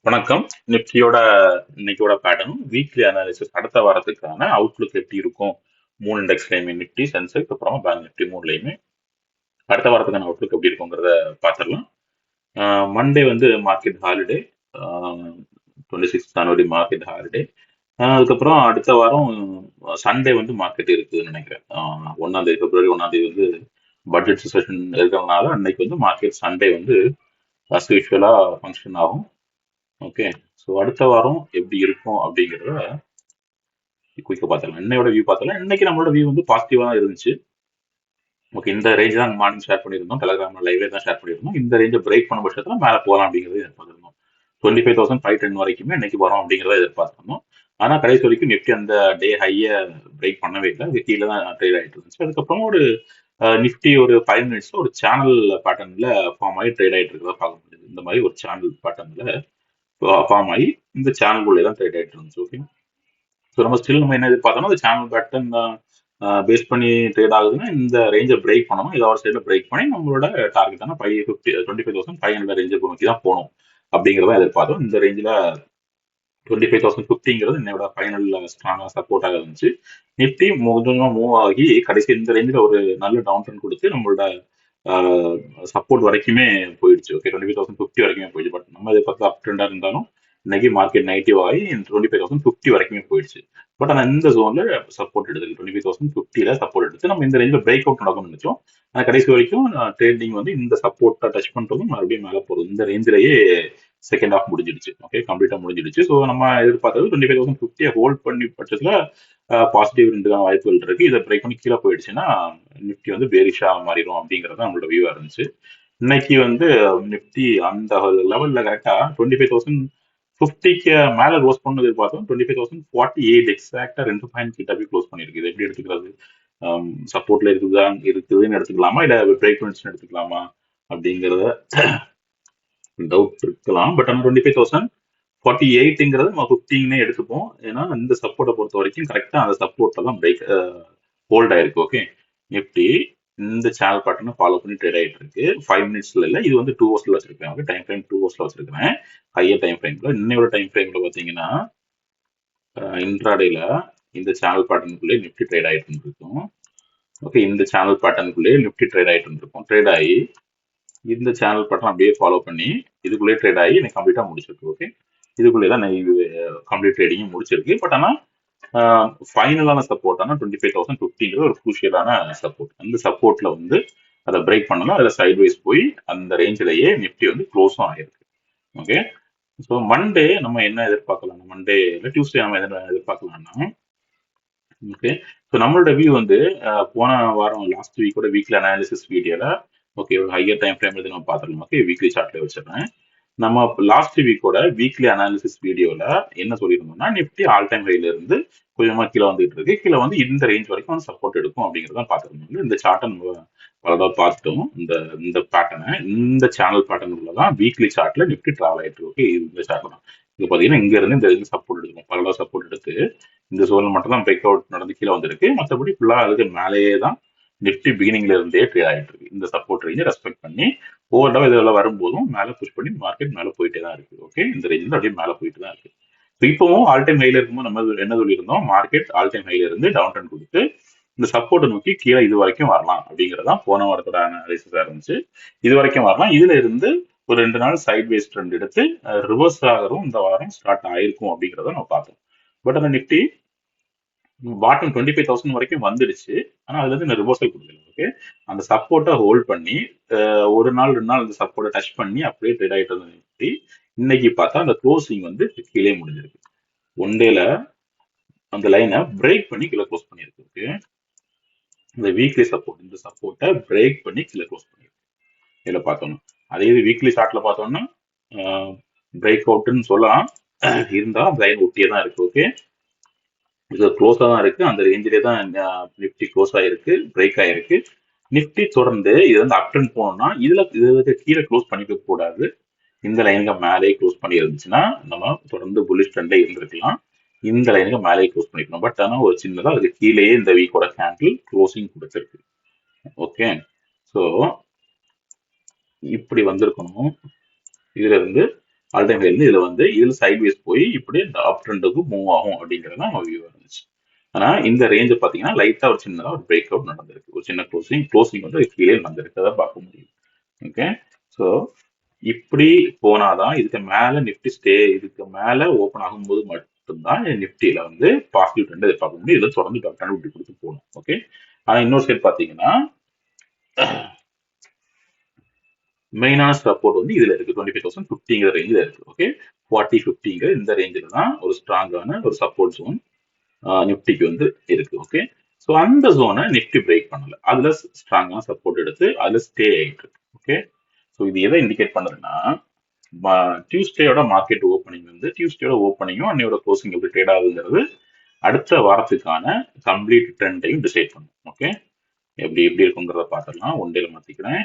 வணக்கம். நிஃப்டியோட இன்னைக்கோட pattern weekly analysis அடுத்த வாரத்துக்கான அவுட்லுக் எப்படி இருக்கும்? 3 இண்டெக்ஸ்லயுமே நிஃப்டி, சென்செக்ஸ் அப்புறமா பேங்க் நிஃப்டி 3லயுமே அடுத்த வாரத்துக்கான அவுட்லுக் எப்படி இருக்குங்கிறத பார்த்துடலாம். மண்டே வந்து மார்க்கெட் ஹாலிடே, 26 ஜனவரி மார்க்கெட் ஹாலிடே. அதுக்கப்புறம் அடுத்த வாரம் சண்டே வந்து மார்க்கெட் இருக்குதுன்னு நினைக்கிறேன். 1ஆம் தேதி பிப்ரவரி 1ஆம் தேதி வந்து பட்ஜெட் செஷன் இருக்கிறதுனால அன்னைக்கு வந்து மார்க்கெட் சண்டே வந்து அஸ் யூஷுவலா ஃபங்க்ஷன் ஆகும். ஓகே. ஸோ அடுத்த வாரம் எப்படி இருக்கும் அப்படிங்கிறத குயிக்காக பார்த்துக்கலாம். இன்னையோட வியூ பார்த்துக்கலாம். இன்னைக்கு நம்மளோட வியூ வந்து பாசிட்டிவா தான் இருந்துச்சு. ஓகே, இந்த ரேஞ்ச் தான் மார்னிங் ஷேர் பண்ணியிருந்தோம், டெலிகிராம்ல லைவ்ல தான் ஷேர் பண்ணியிருந்தோம். இந்த ரேஞ்சை பிரேக் பண்ண பட்சத்தில் மேலே போகலாம் அப்படிங்கிறத எதிர்பார்த்திருந்தோம். 25,510 வரைக்குமே இன்னைக்கு வரும் அப்படிங்கிறத எதிர்பார்த்திருந்தோம். ஆனா கடைசி வரைக்கும் நிஃப்டி அந்த டே ஹையை பிரேக் பண்ணவே இல்லை, அது கீழே தான் ட்ரேட் ஆகிட்டு இருந்துச்சு. அதுக்கப்புறம் ஒரு நிஃப்டி ஒரு 5 மினிட்ஸ்ல ஒரு சேனல் பேட்டர்ன்ல ஃபார்ம் ஆகி ட்ரேட் ஆகிட்டு இருக்கிறத பார்க்க முடியுது. இந்த மாதிரி ஒரு சேனல் பேட்டர்ன்ல ஃபார்ம் ஆகி இந்த சேனல்குள்ளே தான் ட்ரேட் ஆகிட்டு இருந்துச்சு. ஓகே. ஸோ நம்ம ஸ்டில் நம்ம என்ன எதிர்பார்த்தோம்னா அந்த சேனல் பேட்டர்ன் பேஸ் பண்ணி ட்ரேட் ஆகுதுன்னா இந்த ரேஞ்சை பிரேக் பண்ணணும், ஏதாவது ஒரு சைடில் பிரேக் பண்ணி நம்மளோட டார்கெட்டான 25,500 ரேஞ்சை நோக்கி தான் போகணும் அப்படிங்கிறத எதிர்பார்த்தோம். இந்த ரேஞ்சில் 25,050ங்கிறது என்னோட ஃபைனல் ஸ்ட்ராங்காக சப்போர்ட்டாக இருந்துச்சு. நிஃப்டி கொஞ்சமாக மூவ் ஆகி கடைசி இந்த ரேஞ்சில் ஒரு நல்ல டவுன் ட்ரெண்ட் கொடுத்து நம்மளோட சப்போர்ட் வரைக்குமே போயிடுச்சு. ஓகே, 25,050 வரைக்குமே போயிடுச்சு. பட் நம்ம இதை பார்த்து அப் ட்ரெண்டாக இருந்தாலும் இன்னைக்கு மார்க்கெட் நெகட்டிவ் ஆகி 25,050 வரைக்குமே போயிடுச்சு. பட் ஆனால் இந்த ஜோன்ல சப்போர்ட் எடுத்து 25,050 சப்போர்ட் எடுத்து நம்ம இந்த ரேஞ்சில் பிரேக் அவுட் நடக்கும்னு நினைச்சோம். ஆனால் கடைசி வரைக்கும் ட்ரேடிங் வந்து இந்த சப்போர்ட்டை டச் பண்ணுறதும் மறுபடியும் மேலே போகிறது. இந்த ரேஞ்சிலேயே செகண்ட் ஹாஃப் முடிஞ்சிடுச்சு. ஓகே, கம்ப்ளீட்டா முடிஞ்சிடுச்சு. ஸோ நம்ம எதிர்பார்த்தது 25,050 ஹோல்ட் பண்ணி பட்சத்தில் பாசிட்டிவ் இருந்துக்கான வாய்ப்புகள் இருக்கு. இதை பிரேக் பண்ணி கீழே போயிடுச்சுன்னா நிஃப்டி வந்து பேரிஷா மாறிடும் அப்படிங்கிறது நம்மளோட வியூவா இருந்துச்சு. இன்னைக்கு வந்து நிஃப்டி அந்த லெவல்ல கரெக்டா 25,050க்கு மேல க்ளோஸ் பண்ணது பார்த்தோம். 25,048 எக்ஸாக்டா 2 பாயிண்ட் கிட்ட போய் க்ளோஸ் பண்ணிருக்கு. இது எப்படி எடுத்துக்கிறது? சப்போர்ட்ல இருக்குதுன்னு எடுத்துக்கலாமா, இல்ல பிரேக் பண்ணிச்சுன்னு எடுத்துக்கலாமா அப்படிங்கிறத டவுட் இருக்கலாம். பட் ஆனால் 25,048ங்கிறது நம்ம 15 எடுத்துப்போம். ஏன்னா இந்த சப்போர்ட்டை பொறுத்த வரைக்கும் கரெக்டா அந்த சப்போர்ட்டை தான் பிரேக் ஹோல்ட் ஆயிருக்கு. ஓகே, நிஃப்டி இந்த சேனல் பேட்டர்னை ஃபாலோ பண்ணி ட்ரேட் ஆயிட்டு இருக்கு. 5 மினிட்ஸ்ல இல்ல, இது வந்து 2 ஹவர்ஸ்ல வச்சிருக்கேன். ஓகே, டைம் ஃப்ரேம் 2 ஹவர்ஸ்ல வச்சிருக்கேன். ஹையர் டைம் ஃப்ரேம்ல இன்னையோட டைம் ஃப்ரேம்ல பாத்தீங்கன்னா இன்ட்ராடேல இந்த சேனல் பேட்டர்னுக்குள்ளே நிஃப்டி ட்ரேட் ஆயிட்டு இருக்கும். ஓகே, இந்த சேனல் பேட்டர்னுக்குள்ளே நிஃப்டி ட்ரேட் ஆயிட்டு இருக்கும். ட்ரேட் ஆகி இந்த சேனல் பேட்டர்ன் அப்படியே ஃபாலோ பண்ணி இதுக்குள்ளே ட்ரேட் ஆகி எனக்கு கம்ப்ளீட்டா முடிச்சிருக்கு. ஓகே, இதுக்குள்ளே தான் கம்ப்ளீட் ட்ரேடிங் முடிச்சிருக்கு. பட் ஆனால் ஃபைனலான சப்போர்ட் ஆனால் 25,050ங்கிற ஒரு குரூஷியலான சப்போர்ட். அந்த சப்போர்ட்ல வந்து அதை பிரேக் பண்ணலாம், அதில் சைட்வைஸ் போய் அந்த ரேஞ்சிலேயே நிஃப்டி வந்து க்ளோஸும் ஆயிருக்கு. ஓகே, ஸோ மண்டே நம்ம என்ன எதிர்பார்க்கலாம்? மண்டே இல்லை டியூஸ்டே நம்ம என்ன எதிர்பார்க்கலாம்னா, ஓகே, ஸோ நம்மளோட வியூ வந்து போன வாரம் லாஸ்ட் வீக்கோட வீக்லி அனாலிசிஸ் வீடியோல ஓகே ஒரு ஹையர் டைம் ஃப்ரேம் நம்ம பார்த்துருக்கோம். ஓகே, வீக்லி சார்ட்ல வச்சிருக்கேன். நம்ம லாஸ்ட் வீக்கோட வீக்லி அனாலிசிஸ் வீடியோல என்ன சொல்லியிருந்தோம்னா, நிஃப்டி ஆல் டைம் ஹைல இருந்து கொஞ்சமா கீழே வந்துட்டு இருக்கு. கீழே வந்து இந்த ரேஞ்ச் வரைக்கும் வந்து சப்போர்ட் எடுக்கும் அப்படிங்கிறத பார்த்துருந்தோம். இந்த சார்ட்டை நம்ம பலதா பார்த்துட்டோம். இந்த இந்த பேட்டர்னை இந்த சேனல் பேட்டர்ன் உள்ளதான் வீக்லி சார்ட்ல நிஃப்டி டிராவல் ஆயிட்டு இருக்கு. இந்த சார்ட் தான் இது பார்த்தீங்கன்னா இங்க இருந்து இந்த இருந்து சப்போர்ட் எடுக்கும். பலதா சப்போர்ட் எடுத்து இந்த சோனில் மட்டும் தான் பிரேக் அவுட் நடந்து கீழே வந்திருக்கு. மற்றபடி ஃபுல்லா அதுக்கு மேலேயே தான் நிஃப்டி பிகினிங்ல இருந்தே ட்ரேட் ஆகிட்டு இருக்கு. இந்த சப்போர்ட் ரேஞ்சை ரெஸ்பெக்ட் பண்ணி ஓவர்டா இதெல்லாம் வரும்போதும் மேலே புஷ் பண்ணி மார்க்கெட் மேலே போயிட்டே தான் இருக்கு. ஓகே, இந்த ரேஞ்சில் அப்படியே மேலே போயிட்டு தான் இருக்கு. இப்பவும் ஆல் டைம் ஹைல இருக்கும்போது நம்ம என்ன சொல்லியிருந்தோம், மார்க்கெட் ஆல் டைம் ஹைல இருந்து டவுன் ட்ரெண்ட் கொடுத்து இந்த சப்போர்ட்டை நோக்கி கீழே இது வரைக்கும் வரலாம் அப்படிங்கறதான் போன வாரத்தோட அனாலிசிஸா இருந்துச்சு. இது வரைக்கும் வரலாம், இதுல இருந்து ஒரு 2 நாள் சைட் வேஸ் ட்ரெண்ட் எடுத்து ரிவர்ஸ் ஆகிறதும் இந்த வாரம் ஸ்டார்ட் ஆயிருக்கும் அப்படிங்கிறத நம்ம பார்த்தோம். பட் அந்த நிஃப்டி பாட்டம் 25,000 வரைக்கும் வந்துடுச்சு. ஆனா அதுல இருந்து ரிவர்சல் கொடுக்கல. ஓகே, அந்த சப்போர்ட்டை ஹோல்ட் பண்ணி ஒரு நாள் 2 நாள் அந்த சப்போர்ட்டை டச் பண்ணி அப்படியே ட்ரேட் ஆயிட்டு இருந்த நிஃப்டி இன்னைக்கு பார்த்தா அந்த க்ளோசிங் வந்து கீழே முடிஞ்சிருக்கு. ஒன் டேல அந்த லைனை பிரேக் பண்ணி கீழே க்ளோஸ் பண்ணியிருக்கு. ஓகே, இந்த வீக்லி சப்போர்ட் இந்த சப்போர்ட்டை பிரேக் பண்ணி கீழே க்ளோஸ் பண்ணியிருக்கு. இதில் பார்த்தோம்னா அதே இது வீக்லி சார்ட்ல பார்த்தோம்னா பிரேக் அவுட்னு சொல்லலாம், இருந்தாலும் லைன் ஒட்டியே தான் இருக்கு. ஓகே, இது க்ளோஸா தான் இருக்கு. அந்த ரேஞ்சிலே தான் நிஃப்டி க்ளோஸ் ஆயிருக்கு, பிரேக் ஆயிருக்கு. நிஃப்டி தொடர்ந்து இது வந்து அப் ட்ரெண்ட் போனோம்னா இதுல கீழே க்ளோஸ் பண்ணிக்க கூடாது. இந்த லைனுக்கு மேலே க்ளோஸ் பண்ணி இருந்துச்சுன்னா நம்ம தொடர்ந்து புல்லிஷ் ட்ரெண்ட்ல இருந்திருக்கலாம். இந்த லைனுக்கு மேலே க்ளோஸ் பண்ணிக்கணும். பட் ஆனால் ஒரு சின்னதா அதுக்கு கீழேயே இந்த வீக்கோட கேண்டில் க்ளோசிங் கொடுத்துருக்கு. ஓகே, ஸோ இப்படி வந்திருக்கணும். இதுல இருந்து ஆல் டைம் ஹை இருந்து இதுல வந்து இதுல சைட்வேஸ் போய் இப்படி இந்த அப் ட்ரெண்டுக்கு மூவ் ஆகும் அப்படிங்கிறது நம்ம வியூ இருந்துச்சு. ஆனா இந்த ரேஞ்ச் பாத்தீங்கன்னா லைட்டா ஒரு சின்னதா ஒரு பிரேக் அவுட் நடந்திருக்கு. ஒரு சின்ன க்ளோசிங் வந்து கீழே நடந்திருக்கிறத பார்க்க முடியும். ஓகே, ஸோ இப்படி போனாதான் இதுக்கு மேல நிப்டி இதுக்கு மேல ஓப்பன் ஆகும்போது மட்டும்தான் நிப்டியில வந்து பாசிட்டிவ் ட்ரெண்ட் எதிர்பார்க்க முடியும். இதுல தொடர்ந்து டாக்டர் இப்படி கொடுத்து போகணும். ஓகே, ஆனா இன்னொரு சைட் பாத்தீங்கன்னா மெயினான சப்போர்ட் வந்து இதுல இருக்கு 25,050 ரேஞ்சில் இருக்கு. ஓகே, 40-50 இந்த ரேஞ்சில் தான் ஒரு ஸ்ட்ராங்கான ஒரு சப்போர்ட் ஜோன் நிப்டிக்கு வந்து இருக்கு. ஓகே, ஸோ அந்த ஜோனை நிப்டி பிரேக் பண்ணல, அதுல ஸ்ட்ராங்கான சப்போர்ட் எடுத்து அதுல ஸ்டே ஆயிட்டு இருக்கு. ஓகே, ஸோ இது எதை இண்டிகேட் பண்ணுதுன்னா டியூஸ்டேயோட மார்க்கெட் ஓப்பனிங் வந்து டியூஸ்டேயோட ஓப்பனிங்கும் அன்னையோட க்ளோசிங் எப்படி ட்ரேட் ஆகுதுங்கிறது அடுத்த வாரத்துக்கான கம்ப்ளீட் ட்ரெண்டையும் டிசைட் பண்ணும். ஓகே, எப்படி எப்படி இருக்குங்கிறத பார்த்துடலாம். ஒன் டேல மாத்திக்கிறேன்.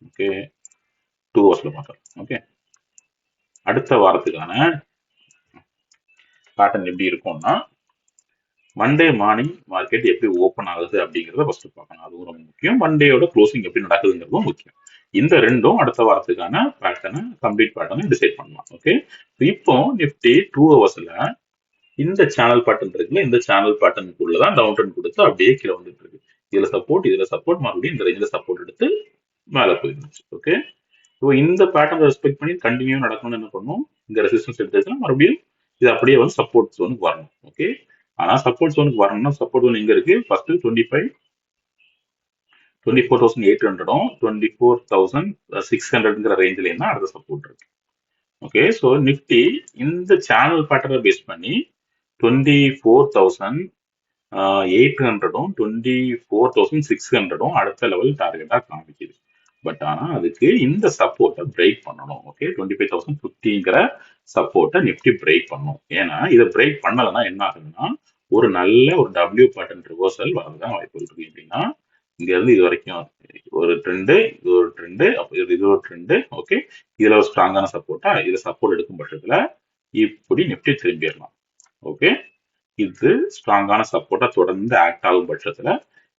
ஓகே, 2 ஹவர்ஸ்ல பார்த்துடலாம். ஓகே, அடுத்த வாரத்துக்கான பேட்டர்ன் எப்படி இருக்கும்னா மண்டே மார்னிங் மார்க்கெட் எப்படி ஓப்பன் ஆகுது அப்படிங்கிறத ஃபர்ஸ்ட் பார்க்கணும். அதுவும் ரொம்ப முக்கியம். மண்டேயோட க்ளோசிங் எப்படி நடக்குதுங்கிறதும் முக்கியம். இந்த ரெண்டும் அடுத்த வாரத்துக்கான பேட்டர்னை கம்ப்ளீட் பேட்டர்னை டிசைட் பண்ணலாம். ஓகே, இப்போ நிப்டி 2 ஹவர்ஸ்ல இந்த சேனல் பேட்டர்ன் இருக்குல்ல, இந்த சேனல் பேட்டர்னுக்குள்ளதான் டவுன் ட்ரெண்ட் கொடுத்து அப்படியே கீழே வந்துட்டு இருக்கு. இதுல சப்போர்ட் மறுபடியும் இந்த ரேஞ்சில் சப்போர்ட் எடுத்து மேல போயிருந்துச்சு. ஓகே, ஸோ இந்த பேட்டர்ன் ரெஸ்பெக்ட் பண்ணி கண்டினியூ நடக்கணும்னு என்ன பண்ணும், இந்த ரெசிஸ்டன்ஸ் எடுத்துச்சுன்னா மறுபடியும் இது அப்படியே வந்து சப்போர்ட் ஜோனுக்கு வரணும். ஓகே, ஆனா சப்போர்ட் ஜோனுக்கு வரணும்னா சப்போர்ட் ஜோன் எங்க இருக்கு, ஃபர்ஸ்ட் 24,800 24,600 ரேஞ்சில் என்ன அடுத்த சப்போர்ட் இருக்கு. ஓகே, ஸோ நிப்டி இந்த சேனல் பேட்டர்னை பேஸ் பண்ணி 24,800 24,600 அடுத்த லெவல் டார்கெட்டா காமிக்குது. பட் ஆனா அதுக்கு இந்த சப்போர்ட்டை பிரேக் பண்ணணும். ஓகே, 25,050 சப்போர்ட்டை நிப்டி பிரேக் பண்ணணும். ஏன்னா இதை பிரேக் பண்ணலைன்னா என்ன ஆகுதுன்னா ஒரு நல்ல ஒரு டபிள்யூ பேட்டர்ன் ரிவர்சல் வரதான் வாய்ப்பு இருக்கு. எப்படின்னா இங்க இருந்து இது வரைக்கும் ஒரு ட்ரெண்டு, இது ஒரு ட்ரெண்டு, இது ஒரு ட்ரெண்டு. ஓகே, இதுல ஒரு ஸ்ட்ராங்கான சப்போர்ட்டா, இதுல சப்போர்ட் எடுக்கும் பட்சத்துல இப்படி நிப்டி திரும்பிடலாம். ஓகே, இது ஸ்ட்ராங்கான சப்போர்ட்டா தொடர்ந்து ஆக்ட் ஆகும் பட்சத்துல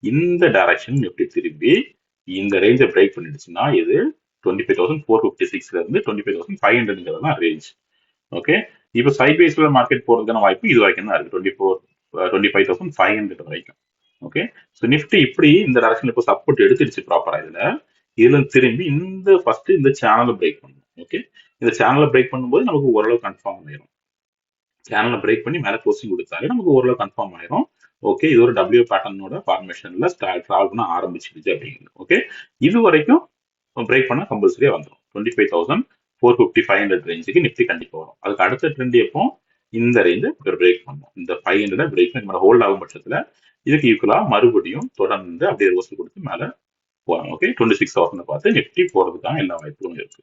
இந்த டைரக்ஷன் நிப்டி திரும்பி இந்த ரேஞ்சை பிரேக் பண்ணிடுச்சுன்னா இது 25,456 இருந்து 25,500 தான் ரேஞ்ச். ஓகே, இப்போ சைட்வேஸ்ல மார்க்கெட் போறதுக்கான வாய்ப்பு இது வரைக்கும் தான் இருக்கு, 25,500 வரைக்கும். ஓகே, ஸோ நிப்டி இப்படி இந்த டைரக்ஷன் இப்போ சப்போர்ட் எடுத்துடுச்சு ப்ராப்பரா. இதுல திரும்பி இந்த ஃபர்ஸ்ட் இந்த சேனலை பிரேக் பண்ணணும். ஓகே, இந்த சேனலை பிரேக் பண்ணும்போது நமக்கு ஓரளவு கன்ஃபார்ம் ஆயிரும். சேனலை பிரேக் பண்ணி மேல க்ளோசிங் கொடுத்தாலே நமக்கு ஓரளவு கன்ஃபார்ம் ஆயிரும். ஓகே, இது ஒரு டபிள்யூ பேட்டர்னோட ஃபார்மேஷன்ல டிராவல் பண்ண ஆரம்பிச்சிருச்சு அப்படிங்கிறது. ஓகே, இது வரைக்கும் பிரேக் பண்ண கம்பல்சரியா வந்துடும். 25,450 ரேஞ்சுக்கு நிப்டி கண்டிப்பா வரும். அதுக்கு அடுத்த ட்ரெண்ட் எப்போ இந்த ரேஞ்சை பிரேக் பண்ணும். இந்த 500 பிரேக் பண்ணி ஹோல்ட் ஆகும் பட்சத்துல இதுக்கு ஈக்குவலா மறுபடியும் தொடர்ந்து அப்படியே ரிவர்சல் கொடுத்து மேல போறாங்க. ஓகே, 26,000 பார்த்து நிப்டி போறதுக்கான எல்லா வாய்ப்புகளும் இருக்கு.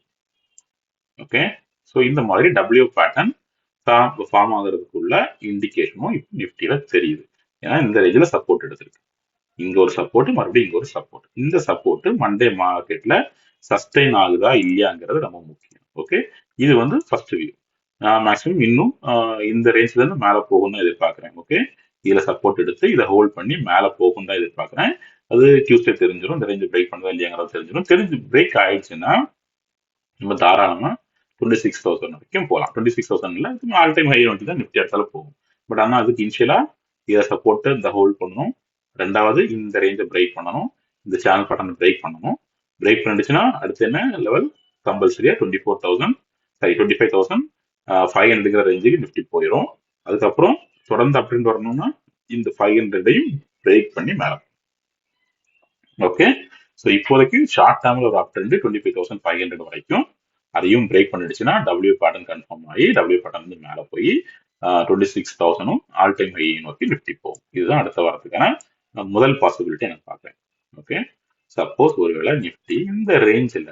ஓகே, ஸோ இந்த மாதிரி டபிள்யூ பேட்டர்ன் ஃபார்ம் ஆகுறதுக்குள்ள இண்டிகேஷனும் இப்போ நிப்டியில தெரியுது. ஏன்னா இந்த ரேஞ்சில் சப்போர்ட் எடுத்திருக்கு. இங்க ஒரு சப்போர்ட், மறுபடியும் இங்க ஒரு சப்போர்ட். இந்த சப்போர்ட் மண்டே மார்க்கெட்ல சஸ்டெயின் ஆகுதா இல்லையாங்கிறது ரொம்ப முக்கியம். ஓகே, இது வந்து ஃபர்ஸ்ட் வியூ. நான் மேக்ஸிமம் இன்னும் இந்த ரேஞ்ச்ல இருந்து மேல போகும் தான் எதிர்பார்க்கிறேன். ஓகே, இதுல சப்போர்ட் எடுத்து இதை ஹோல்ட் பண்ணி மேல போகும் தான் எதிர்பார்க்கிறேன். அது டியூஸ்டே தெரிஞ்சிடும், இந்த ரேஞ்ச் பிரேக் பண்ணதா இல்லையாங்கிறது தெரிஞ்சிடும். தெரிஞ்சு பிரேக் ஆயிடுச்சுன்னா நம்ம தாராளமா 26,000 வரைக்கும் போகலாம். 26,000ல ஆல் டைம் ஹை வந்து தான் நிப்டி இடத்துல போகும். பட் ஆனால் அதுக்கு இனிஷியலா இதை சப்போர்ட் இந்த ஹோல்ட் பண்ணணும். ரெண்டாவது இந்த ரேஞ்சை பிரேக் பண்ணணும், இந்த சேனல் பேட்டர்னை பிரேக் பண்ணணும். பிரேக் பண்ணிடுச்சுன்னா அடுத்து என்ன லெவல், கம்பல்சரியா 25,500 ரேஞ்சுக்கு நிப்டி போயிடும். அதுக்கப்புறம் தொடர்ந்து அப்படின்னு வரணும்னா இந்த 500ஐயும் பிரேக் பண்ணி மேல. ஓகே, ஸோ இப்போதைக்கு ஷார்ட் டேர்ம்ல ஒரு அப் ட்ரெண்ட் 25,500 வரைக்கும். அதையும் பிரேக் பண்ணிடுச்சுன்னா டபிள்யூ பேட்டர்ன் கன்ஃபார்ம் ஆகி டபிள்யூ பேட்டர்ன் வந்து மேல போய் 26,000 ஆல் டைம் ஹை நோக்கி நிப்டி போகும். இதுதான் அடுத்த வாரத்துக்கான முதல் பாசிபிலிட்டி எனக்கு பார்க்குறேன். ஓகே, சப்போஸ் ஒருவேளை நிப்டி இந்த ரேஞ்சில்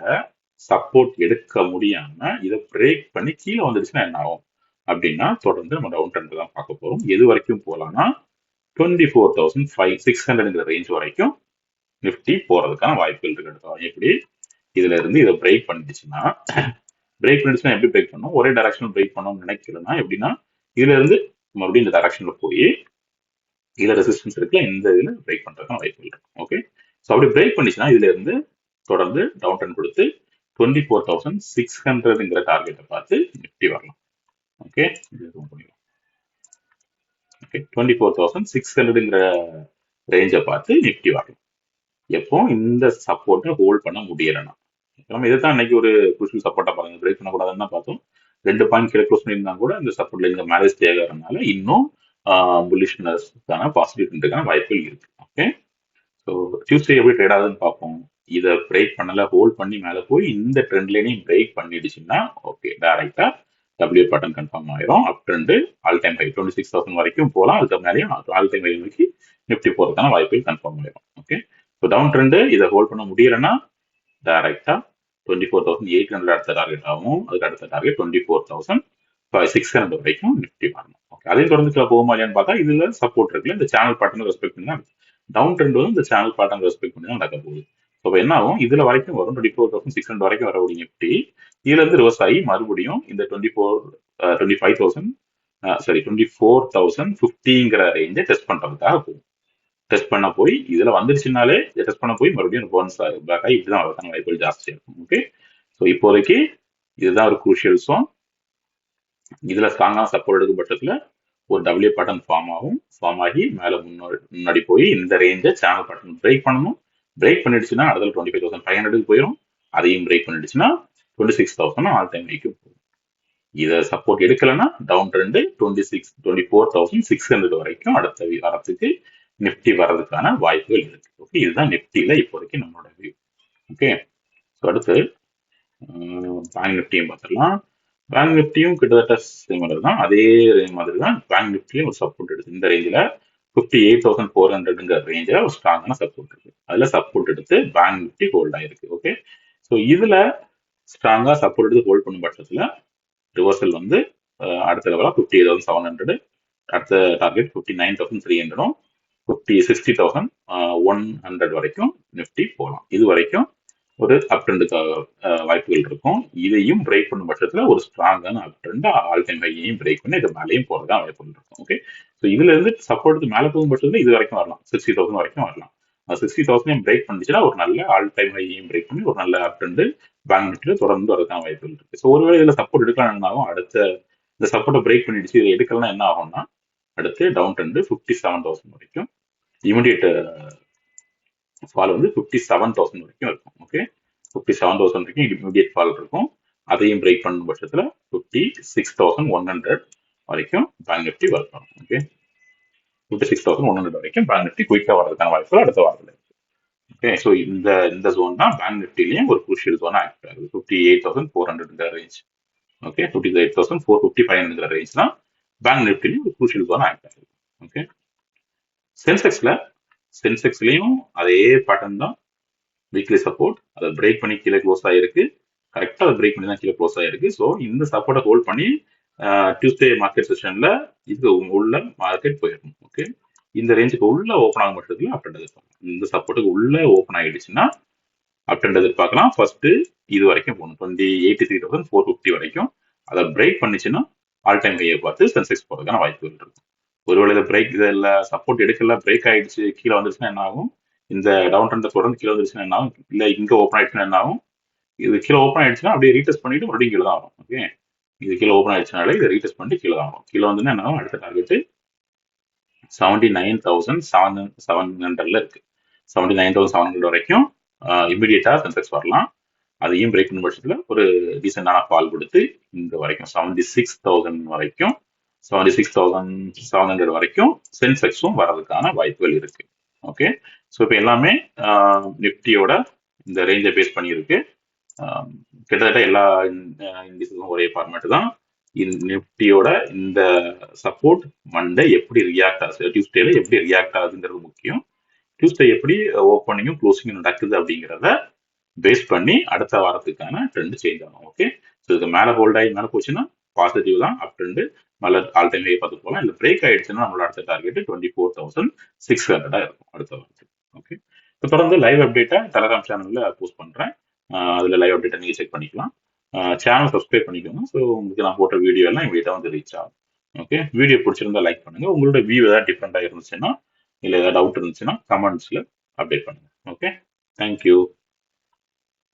சப்போர்ட் எடுக்க முடியாம இதை பிரேக் பண்ணி கீழே வந்துடுச்சுன்னா என்ன ஆகும் அப்படின்னா தொடர்ந்து நம்ம டவுன் ட்ரெண்ட் தான் பார்க்க போறோம். எது வரைக்கும் போகலாம்னா 24,600 ரேஞ்ச் வரைக்கும் நிப்டி போறதுக்கான வாய்ப்புகள் இருக்கு. எப்படி இதுல இருந்து இதை பிரேக் பண்ணிடுச்சுன்னா எப்படி பிரேக் பண்ணும், ஒரே டைரக்ஷன் பிரேக் பண்ணணும்னு நினைக்கிறேன்னா எப்படின்னா இதுல இருந்து மறுபடியும் இந்த டைரக்ஷன்ல போய் இதுல ரெசிஸ்டன்ஸ் இருக்குல்ல, இந்த இதுல பிரேக் பண்றதுக்கான வாய்ப்புகள் இருக்கும். ஓகே, ஸோ அப்படி பிரேக் பண்ணிச்சுன்னா இதுல இருந்து தொடர்ந்து டவுன் ட்ரெண்ட் கொடுத்து 24,600ங்கிற டார்கெட்டை பார்த்து நிஃப்டி வரலாம். ஓகே, ஓகே 24,600ங்கிற ரேஞ்சை பார்த்து நிஃப்டி வரலாம். எப்போ இந்த சப்போர்ட்டை ஹோல்ட் பண்ண முடியலன்னா. நம்ம இதுதான் இன்னைக்கு ஒரு குரூஷியல் சப்போர்ட்டா பாருங்க, பிரேக் பண்ணக்கூடாதுன்னு தான் பார்த்தோம். 2 பாயிண்ட் கீழே க்ளோஸ் பண்ணியிருந்தா கூட இந்த சப்போர்ட்ல இந்த மேரேஜ் தேவைறதுனால இன்னும் புல்லிஷ்னஸ்க்கான பாசிட்டிவ்க்கான வாய்ப்புகள் இருக்கு. ஓகே, ஸோ டியூஸ்டே எப்படி ட்ரேட் ஆகுதுன்னு பார்ப்போம். இதை பிரேக் பண்ணல, ஹோல்ட் பண்ணி மேலே போய் இந்த ட்ரெண்ட் லைனையும் பிரேக் பண்ணிடுச்சுன்னா ஓகே, டைரக்டா டபிள்யூ பேட்டர்ன் கன்ஃபார்ம் ஆயிரும். அப் ட்ரெண்ட் ஆல் டைம் ஹை 26,000 வரைக்கும் போகலாம். அதுக்கு மேலேயும் ஆல் டைம் ஹை நோக்கி நிஃப்டி போறதுக்கான வாய்ப்புகள் கன்ஃபார்ம் ஆயிரும். ஓகே, ஸோ டவுன் ட்ரெண்ட் இதை ஹோல்ட் பண்ண முடியலன்னா டைரக்டா 24,800 அடுத்த டார்கெட் ஆகும். அதுக்கு அடுத்த டார்கெட் 24,600 வரைக்கும் நிஃப்டி வரணும். ஓகே, அதையும் தொடர்ந்து போகுமா இல்லையான்னு பார்த்தா இதுல சப்போர்ட் இருக்குல்ல, இந்த சேனல் பேட்டர்ன் ரெஸ்பெக்ட் பண்ணி தான் டவுன் ட்ரெண்ட் வந்து இந்த சேனல் பேட்டர்ன் ரெஸ்பெக்ட் பண்ணி தான் நடக்க போகுது. ஸோ என்ன ஆகும், இதுல வரைக்கும் வரும் 24,600 வரைக்கும் வரக்கூடிய நிஃப்டி இதுல இருந்து ரிவர்ஸ் ஆகி மறுபடியும் இந்த 24,050ங்கிற ரேஞ்சை டெஸ்ட் பண்றதுக்காக போகும். டெஸ்ட் பண்ண போய் இதுல வந்துருச்சுனாலே டெஸ்ட் பண்ண போய் மறுபடியும் போனஸ் பேக் ஆகி இப்படிதான் வரதுக்கான வாய்ப்புகள் ஜாஸ்தியா இருக்கும். ஓகே, ஸோ இப்போதைக்கு இதுதான் ஒரு குரூஷியல் சோன். இதுல ஸ்ட்ராங்கான சப்போர்ட் எடுக்கும் பட்சத்துல ஒரு டபிள்யூ பேட்டர்ன் ஃபார்ம் ஆகி மேல முன்னாடி போய் இந்த ரேஞ்சை சேனல் பேட்டர்ன் பிரேக் பண்ணணும். பிரேக் பண்ணிடுச்சுன்னா அடுத்த 25,500 போயிடும். அதையும் பிரேக் பண்ணிடுச்சுன்னா 26,000 ஆல் டைம் ஹைக்கும் போகும். இதை சப்போர்ட் எடுக்கலன்னா டவுன் ட்ரெண்ட் 24,600 வரைக்கும் அடுத்த வாரத்துக்கு நிஃப்டி வர்றதுக்கான வாய்ப்புகள் இருக்கு. ஓகே, இதுதான் நிஃப்டியில இப்போதைக்கு நம்மளோட வியூ. ஓகே, ஸோ அடுத்து பேங்க் நிஃப்டியும் பார்த்துடலாம். பேங்க் நிஃப்டியும் கிட்டத்தட்ட சிமிலர் தான், அதே மாதிரி தான். பேங்க் நிஃப்டியும் ஒரு சப்போர்ட் எடுத்து இந்த ரேஞ்சில் 58,400ங்கிற ரேஞ்சில் ஒரு ஸ்ட்ராங்கான சப்போர்ட் இருக்கு. அதுல சப்போர்ட் எடுத்து பேங்க் நிஃப்டி ஹோல்ட் ஆயிருக்கு. ஓகே, ஸோ இதுல ஸ்ட்ராங்கா சப்போர்ட் எடுத்து ஹோல்ட் பண்ணும் பட்சத்துல ரிவர்சல் வந்து அடுத்த லெவலா 58,700, அடுத்த டார்கெட் 59,300, 60,100 வரைக்கும் நிஃப்டி போகலாம். இது வரைக்கும் ஒரு அப் ட்ரெண்டுக்காக வாய்ப்புகள் இருக்கும். இதையும் பிரேக் பண்ணும் பட்சத்துல ஒரு ஸ்ட்ராங்கான அப் ட்ரெண்ட் ஆல் டைம் ஹையையும் பிரேக் பண்ணி இது மேலேயும் போறதுக்கான வாய்ப்புகள் இருக்கும். ஓகே, ஸோ இதுல இருந்து சப்போர்ட் மேலே போகும் பட்சத்துல இது வரைக்கும் வரலாம், 60,000 வரைக்கும் வரலாம். 60,000 பிரேக் பண்ணிச்சுன்னா ஒரு நல்ல ஆல் டைம் ஹையையும் பிரேக் பண்ணி ஒரு நல்ல அப் ட்ரெண்ட் பேங்க் நிஃப்டியில தொடர்ந்து வரதுக்கான வாய்ப்புகள் இருக்கு. ஸோ ஒருவேளை இதுல சப்போர்ட் எடுக்கலாம் என்ன ஆகும், அடுத்த இந்த சப்போர்ட்டை பிரேக் பண்ணிடுச்சு இதை எடுக்கலாம் என்ன ஆகும்னா அடுத்து டவுன் ட்ரெண்ட் 57,000 வரைக்கும் இமிடியேட் ஃபால் வந்து 57,000 வரைக்கும் இருக்கும். ஓகே, 57,000 வரைக்கும் இமிடியேட் ஃபால் இருக்கும். அதையும் பிரேக் பண்ணும் பட்சத்துல 56,100 வரைக்கும் பேங்க் நிஃப்டி ஒர்க் ஆகும். ஓகே, 56,100 வரைக்கும் பேங்க் நிஃப்டி குயிக்கா வர்றதுக்கான வாய்ப்புகள் அடுத்த வாரத்தில் இருக்கு. ஓகே, ஸோ இந்த ஜோன் தான் பேங்க் நிஃப்டிலையும் ஒரு குரூஷியல் ஜோனா ஆக்ட் ஆகுது. 58,400 ரேஞ்ச். ஓகே, 58,450 ரேஞ்ச் தான் பேங்க் நிஃப்டிலையும் ஒரு குரூஷியல் ஜோனா ஆக்ட் ஆகுது. ஓகே, சென்செக்ஸ்லயும் அதே பேட்டர்ன் தான். வீக்லி சப்போர்ட் அதை பிரேக் பண்ணி கீழே க்ளோஸ் ஆயிருக்கு. கரெக்டா அதை பிரேக் பண்ணி தான் கீழே க்ளோஸ் ஆயிருக்கு. ஸோ இந்த சப்போர்ட்டை ஹோல்ட் பண்ணி டியூஸ்டே மார்க்கெட் செஷன்ல இது உள்ள மார்க்கெட் போயிருக்கும். ஓகே, இந்த ரேஞ்சுக்கு உள்ள ஓப்பன் ஆகும் பட்சத்துல அப் ட்ரெண்ட் எதிர்பார்க்கலாம். இந்த சப்போர்ட்டுக்கு உள்ள ஓப்பன் ஆயிடுச்சுன்னா அப் ட்ரெண்ட் எதிர்பார்க்கலாம். ஃபர்ஸ்ட் இது வரைக்கும் போகணும் 83,450 வரைக்கும். அதை பிரேக் பண்ணிச்சுன்னா ஆல் டைம் ஹையை பார்த்து சென்செக்ஸ் போறதுக்கான வாய்ப்புகள் இருக்கும். ஒருவேளை இதை பிரேக் இதில் சப்போர்ட் எடுக்கல, பிரேக் ஆயிடுச்சு, கீழே வந்துருச்சுன்னா என்ன ஆகும், இந்த டவுன் ட்ரெண்ட் தொடர்ந்து கீழே வந்துருச்சுன்னா என்ன ஆகும், இல்லை இங்கே ஓப்பன் ஆயிடுச்சுன்னா என்ன ஆகும், இது கீழே ஓப்பன் ஆயிடுச்சுன்னா அப்படியே ரீடெஸ்ட் பண்ணிட்டு மறுபடியும் கீழே தான் ஆகும். ஓகே, இது கீழே ஓப்பன் ஆயிடுச்சுனாலே இதை ரீடெஸ்ட் பண்ணிட்டு கீழே தான் ஆகும். கீழே வந்து என்ன ஆகும், அடுத்த டார்கெட் 79,700 இருக்கு. 79,700 வரைக்கும் இமிடியேட்டா சென்செக்ஸ் வரலாம். அதையும் பிரேக் பண்ணும் பட்சத்துல ஒரு டீசென்டான ஃபால் கொடுத்து இந்த வரைக்கும் 76,000 வரைக்கும் 76,700 வரைக்கும் சென்செக்ஸும் வர்றதுக்கான வாய்ப்புகள் இருக்கு. ஓகே, ஸோ இப்போ எல்லாமே நிஃப்டியோட இந்த ரேஞ்சை பேஸ் பண்ணியிருக்கு. கிட்டத்தட்ட எல்லா இண்டிசஸும் ஒரே ஃபார்மேட் தான். நிஃப்டியோட இந்த சப்போர்ட் மண்டே எப்படி ரியாக்ட் ஆகுது, டியூஸ்டேல எப்படி ரியாக்ட் ஆகுதுங்கிறது முக்கியம். டியூஸ்டே எப்படி ஓப்பனிங்கும் க்ளோசிங்கும் நடக்குது அப்படிங்கிறத பேஸ் பண்ணி அடுத்த வாரத்துக்கான ட்ரெண்ட் சேஞ்ச் ஆகும். ஓகே, ஸோ இதுக்கு மேலே ஹோல்ட் ஆகி மேலே போச்சுன்னா பாசிட்டிவ் தான், அப் ட்ரெண்ட் நல்ல ஆல் டைம் ஹை பார்த்து போகலாம். இல்லை பிரேக் ஆயிடுச்சுன்னா நம்மளோட அடுத்த டார்கெட் 24,600 இருக்கும் அடுத்த வாரத்துக்கு. ஓகே, இப்போ தொடர்ந்து லைவ் அப்டேட்டை டெலகிராம் சேனல்ல போஸ்ட் பண்றேன். அதுல லைவ் அப்டேட்டை நீங்க செக் பண்ணிக்கலாம். சேனல் சப்ஸ்கிரைப் பண்ணிக்கோங்க. ஸோ உங்களுக்கு நான் போட்ட வீடியோ எல்லாம் இமீடியட்டா வந்து ரீச் ஆகும். ஓகே, வீடியோ பிடிச்சிருந்தா லைக் பண்ணுங்க. உங்களோட வியூ ஏதாவது டிஃப்ரெண்டா இருந்துச்சுன்னா இல்லை ஏதாவது டவுட் இருந்துச்சுன்னா கமெண்ட்ஸ்ல அப்டேட் பண்ணுங்க. Okay, thank you.